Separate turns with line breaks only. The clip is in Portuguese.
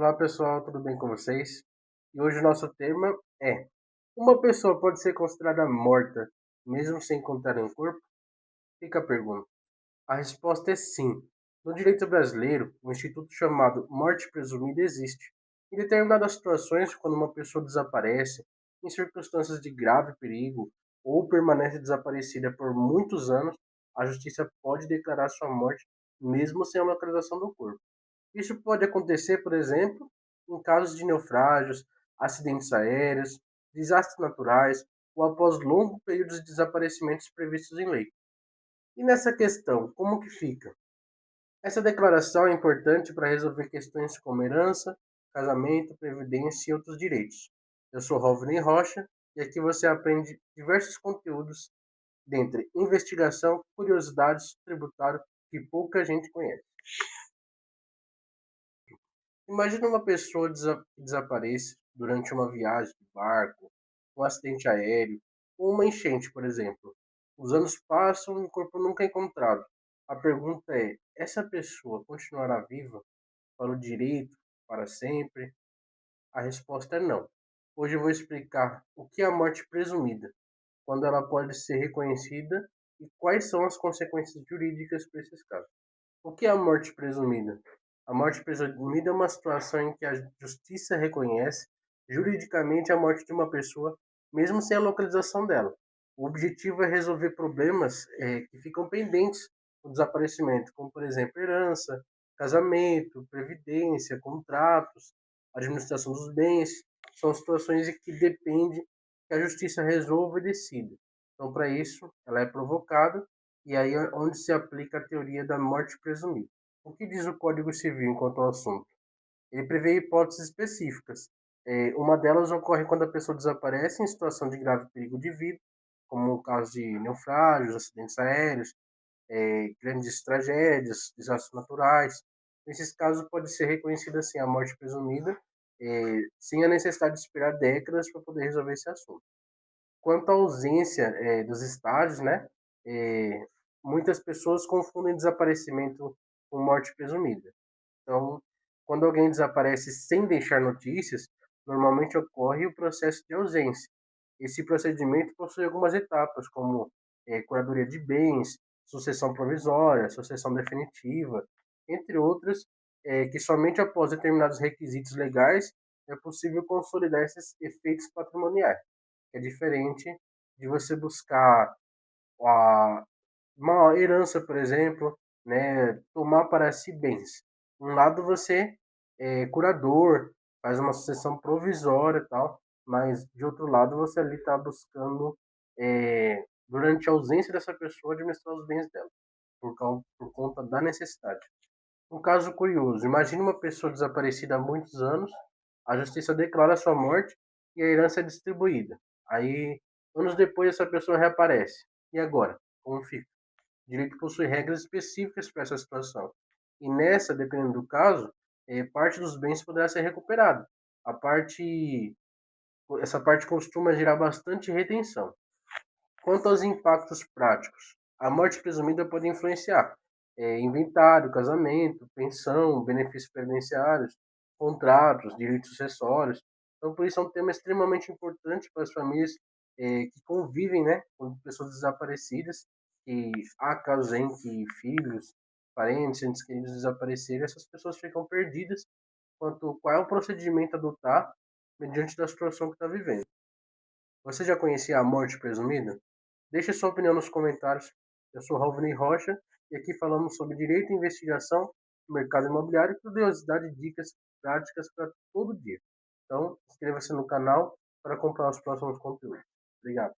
Olá pessoal, tudo bem com vocês? E hoje o nosso tema é: uma pessoa pode ser considerada morta mesmo sem encontrar um corpo? Fica a pergunta. A resposta é sim. No direito brasileiro, um instituto chamado morte presumida existe. Em determinadas situações, quando uma pessoa desaparece, em circunstâncias de grave perigo ou permanece desaparecida por muitos anos, a justiça pode declarar sua morte mesmo sem a localização do corpo. Isso pode acontecer, por exemplo, em casos de naufrágios, acidentes aéreos, desastres naturais ou após longos períodos de desaparecimentos previstos em lei. E nessa questão, como que fica? Essa declaração é importante para resolver questões como herança, casamento, previdência e outros direitos. Eu sou Rovney Rocha e aqui você aprende diversos conteúdos dentre investigação, curiosidades, tributário que pouca gente conhece. Imagina uma pessoa que desaparece durante uma viagem de barco, um acidente aéreo ou uma enchente, por exemplo. Os anos passam e o corpo nunca é encontrado. A pergunta é: essa pessoa continuará viva para o direito para sempre? A resposta é não. Hoje eu vou explicar o que é a morte presumida, quando ela pode ser reconhecida e quais são as consequências jurídicas para esses casos. O que é a morte presumida? A morte presumida é uma situação em que a justiça reconhece juridicamente a morte de uma pessoa, mesmo sem a localização dela. O objetivo é resolver problemas que ficam pendentes no desaparecimento, como, por exemplo, herança, casamento, previdência, contratos, administração dos bens. São situações em que depende que a justiça resolva e decida. Então, para isso, ela é provocada e aí é onde se aplica a teoria da morte presumida. O que diz o Código Civil enquanto ao assunto? Ele prevê hipóteses específicas. Uma delas ocorre quando a pessoa desaparece em situação de grave perigo de vida, como o caso de naufrágios, acidentes aéreos, grandes tragédias, desastres naturais. Nesses casos, pode ser reconhecida assim a morte presumida, sem a necessidade de esperar décadas para poder resolver esse assunto. Quanto à ausência dos estágios, né, eh, muitas pessoas confundem desaparecimento com morte presumida. Então, quando alguém desaparece sem deixar notícias, normalmente ocorre o processo de ausência. Esse procedimento possui algumas etapas, como curadoria de bens, sucessão provisória, sucessão definitiva, entre outras, que somente após determinados requisitos legais é possível consolidar esses efeitos patrimoniais. É diferente de você buscar a uma herança, por exemplo, né, tomar para si bens. Um lado você é curador, faz uma sucessão provisória e tal, mas de outro lado você ali está buscando, durante a ausência dessa pessoa, administrar os bens dela, por conta da necessidade. Um caso curioso, imagine uma pessoa desaparecida há muitos anos, a justiça declara sua morte e a herança é distribuída. Aí, anos depois, essa pessoa reaparece. E agora? Como fica? O direito possui regras específicas para essa situação. E nessa, dependendo do caso, parte dos bens poderá ser recuperada. Essa parte costuma gerar bastante retenção. Quanto aos impactos práticos, a morte presumida pode influenciar inventário, casamento, pensão, benefícios previdenciários, contratos, direitos sucessórios. Então, por isso é um tema extremamente importante para as famílias que convivem, né, com pessoas desaparecidas, que há casos em que filhos, parentes, entes queridos desapareceram, essas pessoas ficam perdidas quanto qual é o procedimento a adotar mediante da situação que está vivendo. Você já conhecia a morte presumida? Deixe sua opinião nos comentários. Eu sou Rovney Rocha e aqui falamos sobre direito e investigação no mercado imobiliário e curiosidade e dicas práticas para todo dia. Então, inscreva-se no canal para acompanhar os próximos conteúdos. Obrigado.